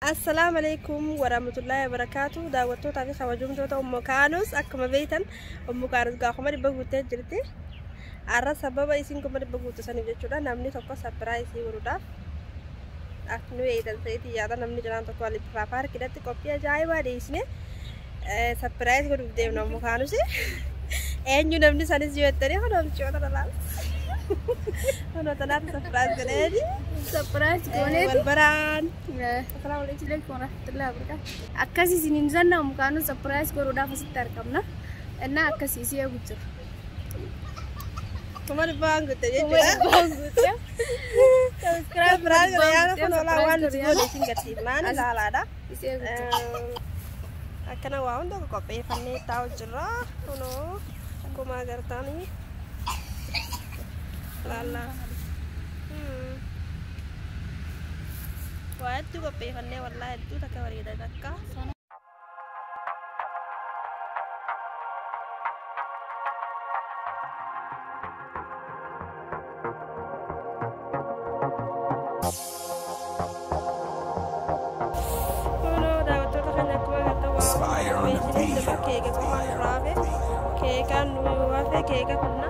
السلام عليكم ورحمة الله وبركاته. دعوتو تابي خوجوم توتا أم كانوس أكما بيتن أم كانوس قاخما ربغو تجرتي عرا سببا يسينكم ربغو تساني جتشودا نامني توقع سبرايسي ورودا أكنو إيدان سيتي يادا نامني جلان توقع لبرافار كده تكوبيا جاي واديسني سبرايس ورود ديم أم كانوسي أنيو نامني ساني زيوتري خلوم تشودا دلال أنا تنار سبرايس كده سبرايز كونيتي والبران. السلام عليكم ورحمة الله وبركاته. أكاسي سنين زنا ومكانو سبرايز كورودا فستار كمنا إننا أكاسي سيا بوجر. كمان بانغ تيجي. سبسكرايب براز يا أنا كنا وان تقول سينجتي ما أنا لا لا. أكنا وان ده كوبي فني تاو جرا كنو كوما غرتاني لا لا. واد tu kopi fanne والله itu tak kawari dah dakka no dah betul tak hanya aku kata wah ini sebab keke kau rabe keke kan wafe keke kunna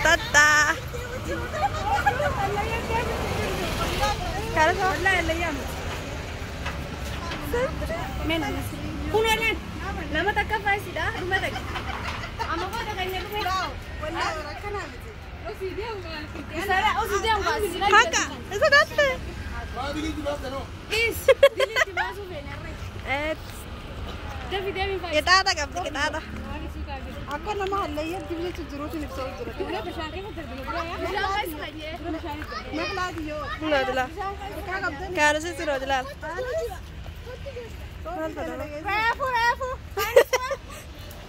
Tata. Kalau والله الأيام. من؟ كونان. لما تكفى سيدا ما تك. أما ما تكني كم؟ والله ركنا. أسيديهم قال. سارة أسيديهم قال. هكا. إذا كنت. ما دليل تباس تنو. إيش؟ دليل تباسو بيننا. kita ada kapten kita ada. Aku nama halnya dibeli tujuh nipso tujuh. Mana pesakit kita beli berapa ya? Nak lagi yo. Nggak ada lah. Kalau sih suruh ada lah.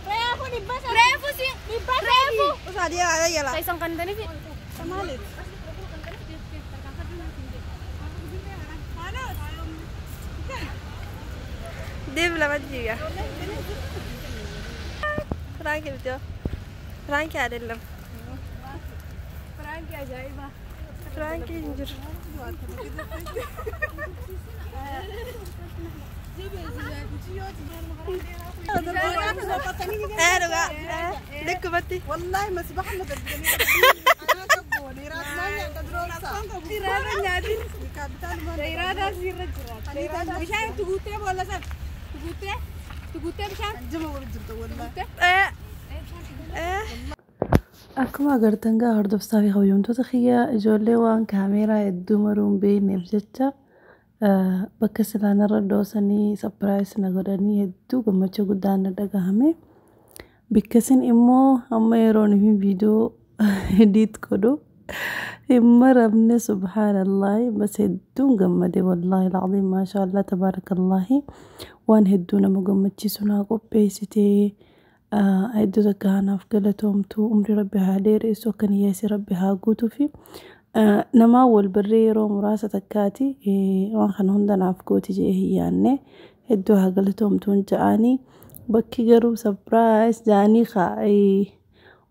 Refu nibas. Refu sih nibas. Refu. Usah dia ada ya lah. Saya sangkan tadi sih. Sama lihat. Dia belum juga. Frankie betul. Frankie ada dalam. فرانكي عجيبة. Frankie injur. Ruga. Dek mati. والله ما سبحنا تدري أنا كبوني راتنا يقدرون صار إرادة نادي. إرادة سيرة جرات. مشان تقولي ولا سب. تقولي مشان. جمع ورجلته والله. akkuma agartan gaa hordoftaa fi hawwiyyoomtoota kiyya ijoollee waan kaameeraa hedduu maruun beekneef jecha bakka silaanarra doosanii sapiraayis na godhanii hedduu gammachuu guddaan na dhagahame. Bikkasin immoo amma yeroon fi viidiyoo ediit godhu hin maramne subhaanallaahi bas hedduun gammade wallaahi alcaziim maashaa Allah tabaarakallaahi waan hedduu nama gammachiisu naa qopheessitee أيدو تكهنا في قلتهم تو أمري ربي هادير إسو كان ياسي ربي هاقوتو في nama wal barree yeroo muraasa takkaati waan kana hunda naaf gooti jee hiyyaanne hedduu haa galatoomtuun ja'anii bakki garuu surprise ja'anii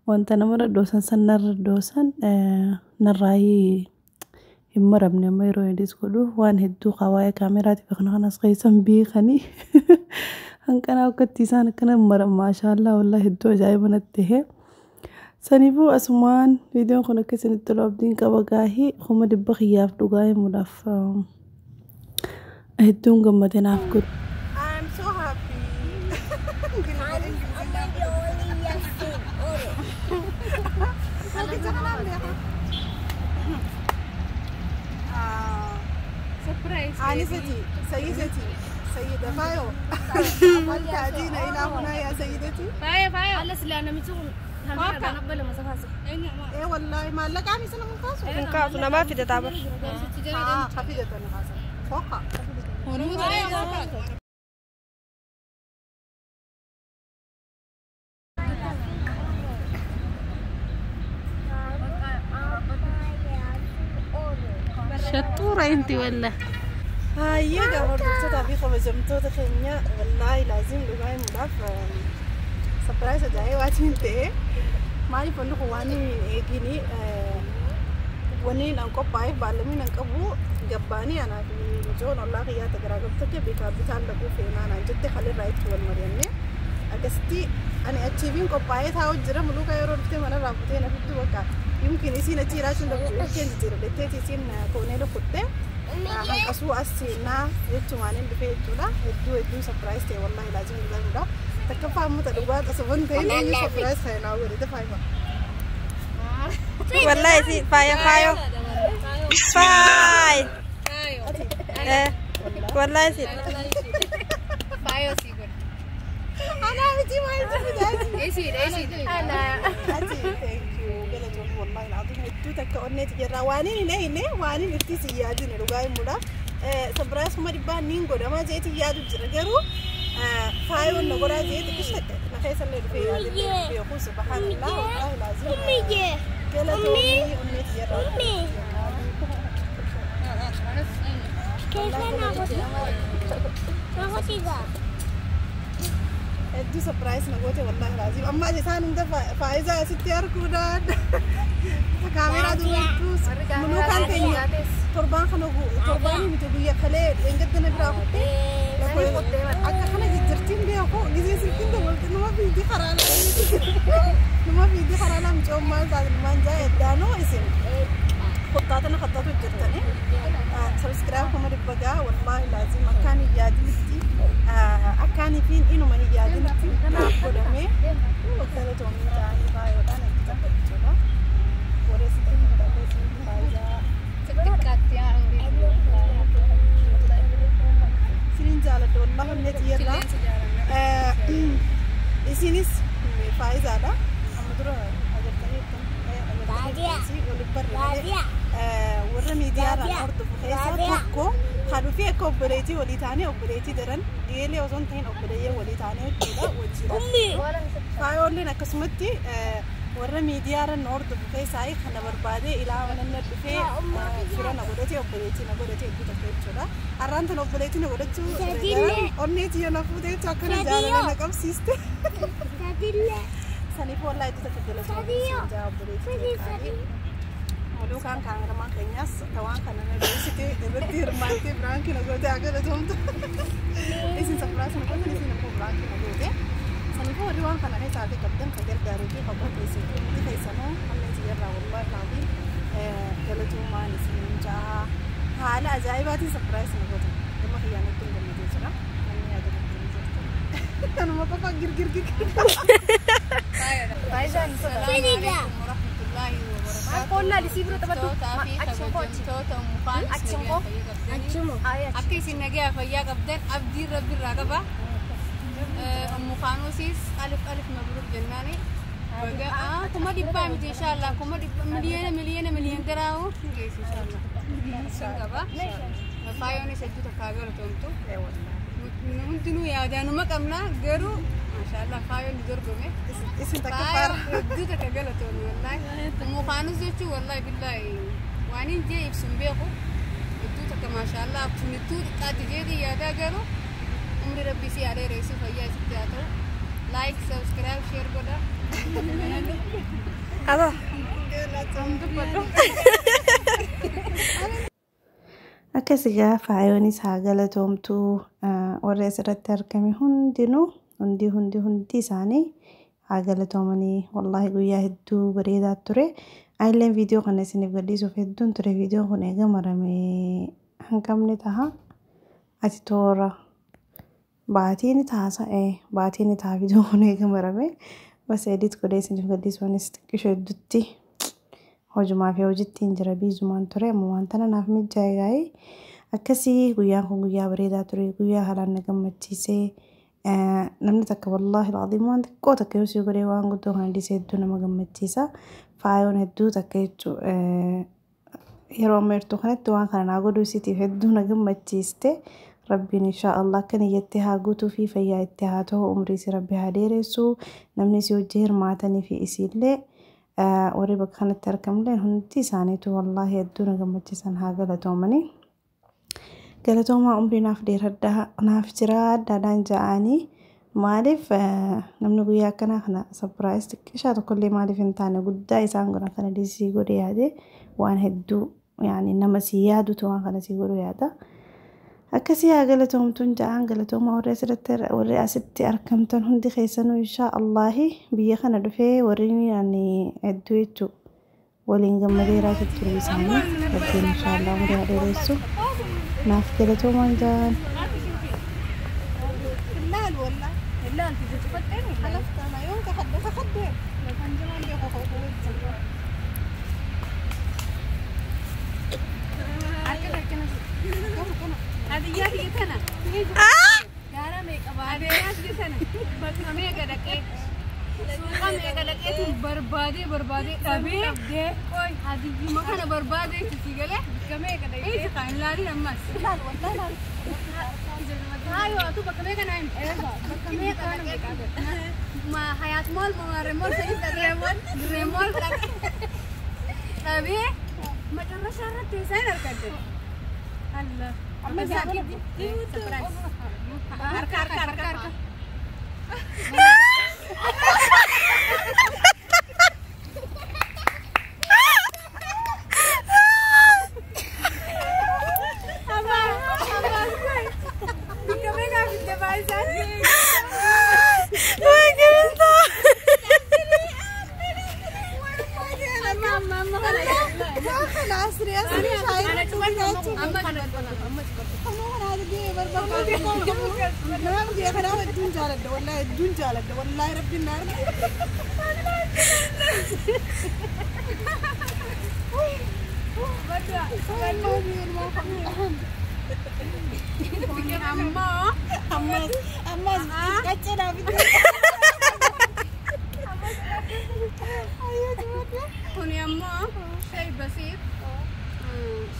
wanta namarra doosan san narra doosan narraayii hin maramne amma yeroo edis godhu waan hedduu waa'ee kaameraatiif kana kanas keessan beekanii hanqanaa akkatti isaan akkana maram maashaallah wallahi hedduu ajaa'iba natti ta'e saniifuu asumaan viidiyoon kun akka isinitti tolu abdiin qaba gaahii kuma dhibba xiyyaaf dhugaa himuudhaaf hedduun gammade naaf godhu. I'm so happy. Surprise. آنستي سيدتي سيدة فايو هل تأتينا إلى هنا يا سيدتي؟ فايا خلص اللي أنا متوم هنرجع نقبل مسافة. إيه والله ما لك عامي سنة منقاصة. منقاصة ما في تتعبر. خفيفة نقاصة فوق. شطورة انتي ولا؟ هاي قبل دكتور في خبزمتو تخينيا والله لازم لقاي مضاف سبرايز جاي واتين تي ما يفعلوا خواني يجيني ونين أنكو باي بالمين أنكبو جباني أنا في جون الله خيا تجرب تكي بيكابيتال لقو فينا أنا جد خلي رايت هو المريمني أكستي أنا أتشيفين كوباي ثاو جرا ملوكا يروح تي منا رابطين أفيد وكا يمكن يصير نتيرة شو لقو يمكن يصير لتيتي يصير كونيلو كتة أسوأ السينا يتوانين بفيت تولا يدو سبرايز تي والله لازم نقول تكفى متدوبات أصلاً تين أي سبرايز خينا وريده فايبا والله سي فايا فايو فاي والله سي فايو سيقول. أنا بدي ما يجي إيش أنا. أتي thank you قلت والله العظيم هدو تكوني تجرا وانين ليه وانين إرتي سيادين رجاي مودا سبرايز ما ربنا نينغو دما جيت يادو جرجرو فايو نقولها جيت كشتك نخيس اللي في يقول سبحان الله والله لازم قلت أمي تجرا كيف أنا هدو سبرايز نقولته والله لازم أما جسان عند فايزة ستي أركودان كاميرا دوبوس ملوكان تيجي تربان خنوع ترباني بتبيه خليه إنجدنا براكتة أكا خنا جرتين بيه أكو جزء سلكين ده قلت نما في دي خرالا نما في دي خرالا مجوم مال تاد المان جاي دانو اسم خطاتنا خطاتو جرتني سبسكرايب كم ربنا والله لازم أكاني جادي أكاني فين إنه ما يجادي أنا أقول أمي وكذا تومي تاني باي وتاني كذا بتجولا ورثة سنين جالت والله النتي يلا إسينيس فايزة هذا أمدرو أجرتني ورمي ديار الأرض بخيسة تكو خلوا فيها كوبريتي وليتاني أوبريتي درن ديالي وزن تين أوبرية وليتاني كذا وجيرا فايول لنا قسمتي ورمي ديار الأرض بخيسة أي خنا بربادة إلى من النبفة فرنا أوبريتي نقولتي كذا كذا أرانت أوبريتي نقولتي أرنيتي أنا فودي تأكل جالنا نكمل سيست سنيف والله تتكلم جاب بريتي ولو كان كاميرا كنياس توان كان أنا بيسكي دبتير مالتي برانكي نقول تأكل تومت إيش سبرايز نقول إيش نقول برانكي نقول ده سنيف وريوان كان أنا ساعتي قدام كجر داريكي خبر بيسكي دي كيسانو هم نتيجة والله العظيم قالوا ما نسين جاه حالة عجائباتي سبرايز نقول لما خيانة تقول لي تجرا أنا هذا أنا ما بفكر جر فايزة السلام عليكم ورحمة الله وبركاته. قلنا لسيبرو تبدو أتشمو أكيد سنجا فيا قبضن أبدي ربي الرقبة أم خانوسيس ألف مبروك جناني بقى كم دي بام إن شاء الله كم دي مليون كراو إن شاء الله سنجابا فايوني سجّت كاغر تومتو نمتنو يا جانو ما كمنا غيرو ما شاء الله فايون يدربمه اسم تكبر جد كاغر تومي والله مو خانوس جتو والله بالله وانين جاي بسنبيقو ادوتك ما شاء الله بتنتو قاد جيدي يا داغلو عمري ربي سي عليه رئيس فيا ستياتو لايك سبسكرايب شير كده هذا akkasigaa faayoonis haa galatoomtu warra asirratti argame hundi isaanii haa galatoomanii wallahi guyyaa hedduu bareedaa ture ayleen viidiyoo kana isiniif gadhiisuuf hedduun ture viidiyoo kun eega maramee hanqamne taha ati toora baatiin taha viidiyoo kun eega maramee bas edit godhee isiniif gadhiisuunis xiqqishoo hedduutti hojumaa fi hojittiin jira biizumaan ture ammoo wanta naaf mijaa'ee akkasii guyyaan kun guyyaa bareedaa ture guyyaa haalaan na gammachiisee namni takka wallahi alazim waan xiqqoo takka yoo si godhee waan guddoo kan dhiisee hedduu nama gammachiisa faayoon hedduu takka jechuu yeroo ammeertuu kanatti waan kana naa godhuu isiitiif hedduu na gammachiiste rabbiin inshaallah akka niyyattee haa guutuu fi fayyaa itti haa ta'u umrii si rabbi haa dheeressu namni si hojii hirmaatanii fi isiillee warri bakka kanatti argamleen hundi isaaniitu wallahi hedduu na gammachiisan haa galatoomanii galatoomaa umrii naaf dheeradhaa naaf jira addaadhaan ja'anii maaliif namni guyyaa akkanaa kana sapiraayis xiqqishaa tokkollee maaliif hin taane guddaa isaan godhan kana dhiisii godhe yaade waan hedduu yaani nama si yaadutu waan kana si godhu yaada akkasii haa galatoomtuun ja'an galatoomaa warri asitti argamtan hundi keessanuu inshaallah biyya kana dhufee warri ani hedduu jechuu waliin gammadeeraa jechuun isaanii rabbiin inshaallah umrii haa dheeressu naaf galatoomaan ja'an لا انت بتفتني حلفت انا يوم تخدم كان زمان بيخو هذه يا هي كنا يا رامي قبادي ناس دي سنه بكمي قدكه سوقم قدكه بربادي ابي اوي هذه ما كان بربادي تيجله بكمي قدكه ايه كان لا دي نمس لا والله لا ايوه تو بكمي كان بكمي قدكه ما حياه مول ريمول سيد ريمول ابي ما جرى شرط زين الكدر الله أما زاكي دي سبرايز أركا والله ربي النار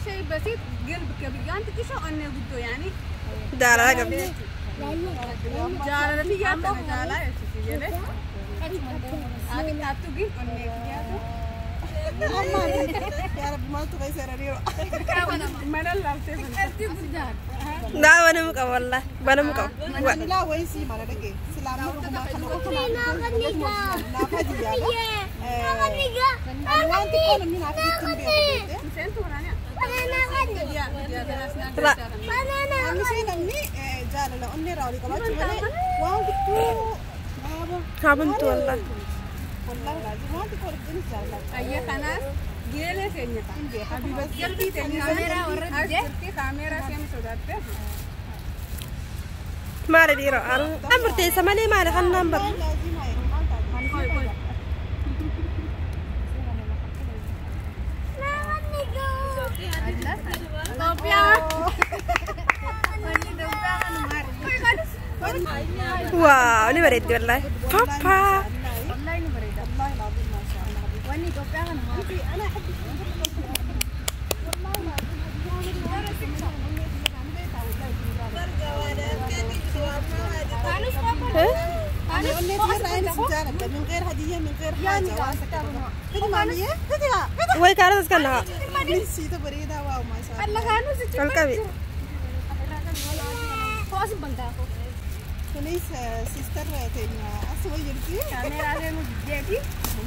شيء بسيط قلبك بيجان تكشوا أني بدو يعني دارا قبل جالا لي يا تنا جالا يا سيدي ليه أبي تاتو جين أني يا رب ما تغير ريرو من الله تفهم أنت برجال لا أنا مكوا والله أنا مكوا لا ويسي ما ندقي سلام ما خلونا لا فدي يا وانت كل من عارفين لا أنا شيء نمني جال لا أني راوي كمان شوالي وان كتو كابنت والله والله لازم وان تقول الدنيا جال أيه خلاص جيله سيني أبي بس جلبي سيني كاميرا ورد كاميرا سيني سوداته ما ردي رو أمر تيسمالي ما له خلنا نمبر واو ini berit والله بابا والله إنه بريد والله العظيم ما شاء الله واني توقع أنا أنا أحب من غير هدية من غير حاجة واسكة كده مامية كده وين كانت تسكنها Nisiita bareedaa waa maashaa. Allah kaanu sitti. Halkabi. Koos bandaako. Kunis sister teenya asuma jirti. Kaameraa deemu jiddeeti.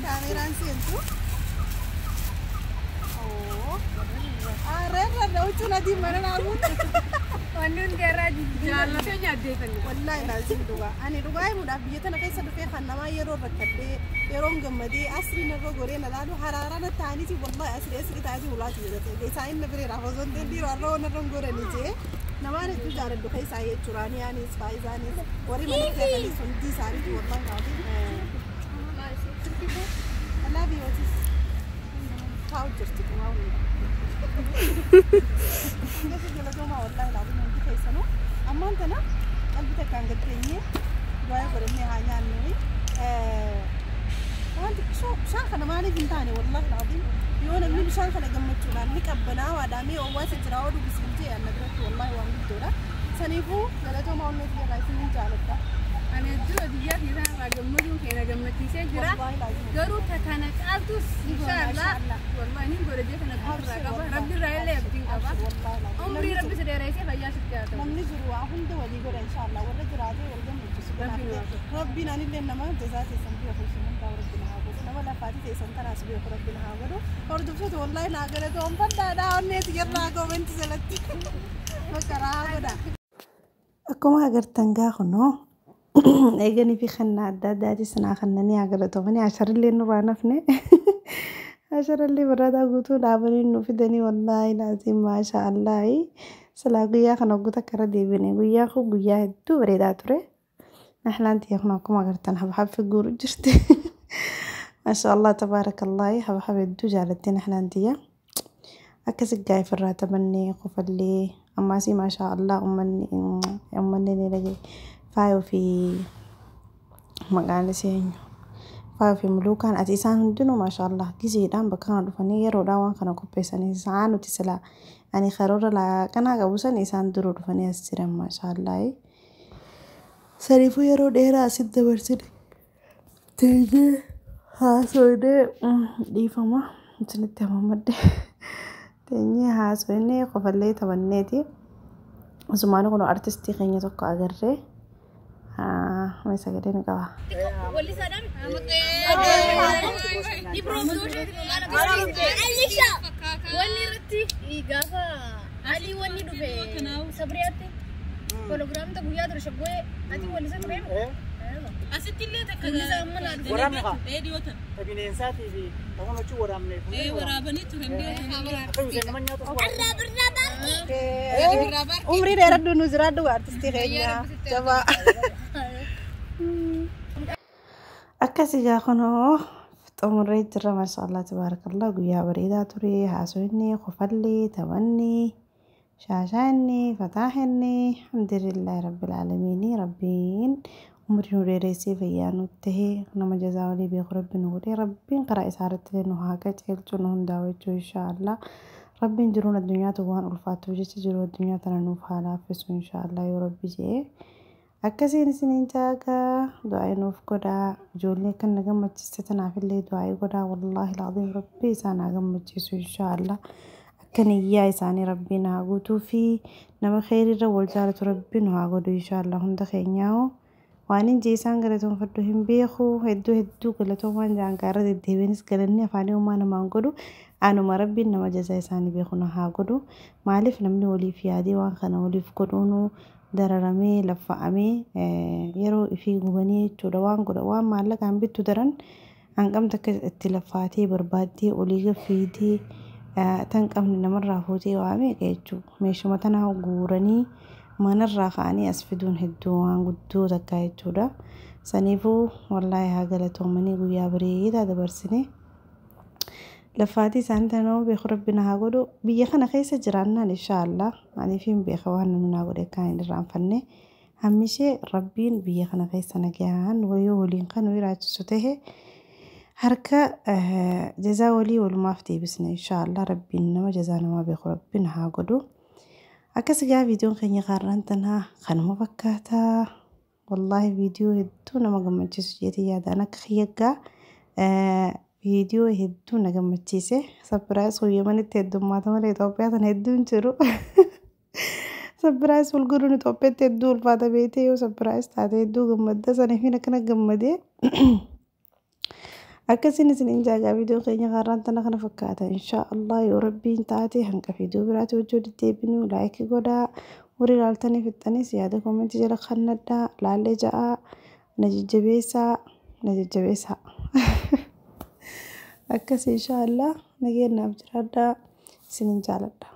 Kaameraan seentu. Oh. Reerra huccuun adii mana naamuun. Wanni hundi irraa jaallatee nyaaddeeffanne. Wallaahi laazim dhugaa. Ani dhugaa himuudhaaf biyya tana keessa dhufee kan namaa yeroo rakkadhee yeroon gammadee asrii narra goree na laalu haraaraan ta'aniiti wallaahi asrii taa'anii ulaati jedhate. Isaan na biree raafaa osoo hin dandeenye warra narra goranii jee. Namaan hedduu jaaladhu keessaa jechuudha. Aniyaanis faayizaanis warri mana keessanii hundi isaaniiti wallaahi laazim. Allaa biyyootis taa'u jirti kumaa hundaa. Nggak jalan-jalan Allah lalu nanti kayak sana. Aman tanah, kan kita kangen trennya. Dua berani hanya nih. Nanti shan kana mana bintang ni, Allah lalu. Yo nabi shan kana gammat cuman. Ni kabbana wadami awas sejarah itu bisinti. Anak berat Allah wang itu dah. Sanifu jalan-jalan orang ni dia rasa ni jalan dah. Ani dura diyaa keessaa gammaduu keenya gammachiisee jira. Garuu takana caaltus inshallah wallahi ni godhee kana gurraa qaba. Rabbi irraa illee abdiin qaba. Umrii rabbi sideereessee fayyaa sitti haa ta'u. Namni jiru waa hunda walii godha inshallah. Warra jiraatee wal gammachiisu. Rabbiin anillee nama jazaa keessan biyya keessan ta'u rabbiin haa godhu. Nama lafaati keessan kanaas biyya rabbiin haa godhu. Hordoftoota wallahi naa galata onfadhaadhaa onneeti jirraa koomenti jalatti. Makaraa haa godha. Akkuma agartan gaafa eeganii fi kannaa adda addaati sanaa kannanii agalatomanii asharrillee nurraa nafne asharrillee barataa guutuu dhaabanii nu fidanii wallaahi laazim maasha Allahi silaa guyyaa kana guutuu akkara deebine guyyaa kun guyyaa hedduu bareedaa ture naxlaantii kun akkuma agartan habhabfi guuru jirti maasha Allah tabaarakallah habhab hedduu jaalattii naxlaantiya akkasi gaayifirraa tabannee qofallee ammaasii maasha Allah ummanni ni dhagee faayo fi magaalaa seenyu faayo fi mulukaan ati isaan hundinuu maashaallah gizeedhaan bakka kana dhufanii yeroodhaan waan kana qopheessanii isaan nuti silaa ani karoora laaqanaa qabusan isaan duruu dhufanii as jiran maashaallah saniifuu yeroo dheeraa asitti dabarsine teenyee haasoinee dhiifama isinitti hamamadde teenyee haasoinee qofallee taphanneeti asumaan kun artistii keenya tokko agarree ما يسجلين قوا. واللي سلام. واللي رتي إيجابا علي واللي دفع سبرياتي. program tak buya terus gue nanti واللي سبريم. أستيلي تكلم. ورامها. di hotel. Tapi nensa TV. Kamu lucu waramne. Warabani tu hembi. Umri daerah dulu zirah dua artis kayaknya. Coba. Akkasi gaafanoo umri jira maashaallah tabaarakallah guyyaa bareedaa ture haasofni qofallee taphanni shaashaanni fataahinni alhamdulillahi rabbil aalamiin rabbiin umri nu dheereessee fayyaa nutti tahee nama jazaa walii beeku rabbiin nu godhee rabbiin karaa isaarratti nu haa qaceelchu nu hundaawachuu inshaallah rabbiin jiruun addunyaatu waan ulfaatuuf jecha jiru addunyaa tana nuuf haa laaffisu inshaallah yoo rabbi jee akkasiin isiniin jaagaa du'aa nuuf godhaa ijoollee kan na gammachiiste tanaafillee du'aa godhaa wallaahi alazim rabbi isaan haa gammachiisu inshaallah akka niyyaa isaanii rabbiin haa guutuu fi nama kheyriirra wal jaalatu rabbiin haa godhu inshaallah hunda keenyaa waan injii isaan galatoonfadhu hin beeku hedduu galatoomaan jaangaarra deddeebiinis galanni afaanii uumaa namaan godhu anuma rabbiin nama jazaa isaanii beeku na haa godhu maaliif namni waliif yaadee waan kana waliif godhuunu dararamee laffa'amee yeroo ifii gubanii jechuudha waan godha waan maallaqaan bittu daran hanqamta akka itti laffaatee barbaaddee olii gaffiitee tan qabne namarraa fuutee waamee jechuudha meeshuma tanaa guuranii manarraa ka'anii as fiduun hedduu waan guddoo takkaa jechuudha saniifuu wallaahi haa galatoomanii guyyaa bareedaa dabarsine لفاتي سانتانو بيخ ربنا هاقولو بيخنا خيسة جرانا إن شاء الله يعني فين بيخوانا من هاقولي كان الرام فني همشي ربين بيخنا خيسة نجاهن ويولين كانوا يراجع سوته حركة جزاء ولي والمافتي بسنا إن شاء الله ربنا ما جزانا ما بيخ ربنا هاقولو أكس جا فيديو خني قارن تنها خنما فكاتا والله فيديو هدونا ما قمت جسجيتي يا دانا كخيجا فيديو هدو نجمتشيسه سبرايز ويمن تدوم ما تمر إثيوبيا هدون جرو سبرايز والقرون إثيوبيا تدو الفادا بيتي وسبرايز تاعتي هدو جمدة سنة فينا كنا جمدة أكسين سنين جاجا فيديو خيني غاران تنا فكاتا إن شاء الله يا ربي انتاتي هنك فيديو برات وجود تيبنو لايك قدا وري لالتاني في التاني سيادة كومنتي جلا خندا لالي جاء نججبيسا أكس إن شاء الله نجينا بجرادا سنين جالدا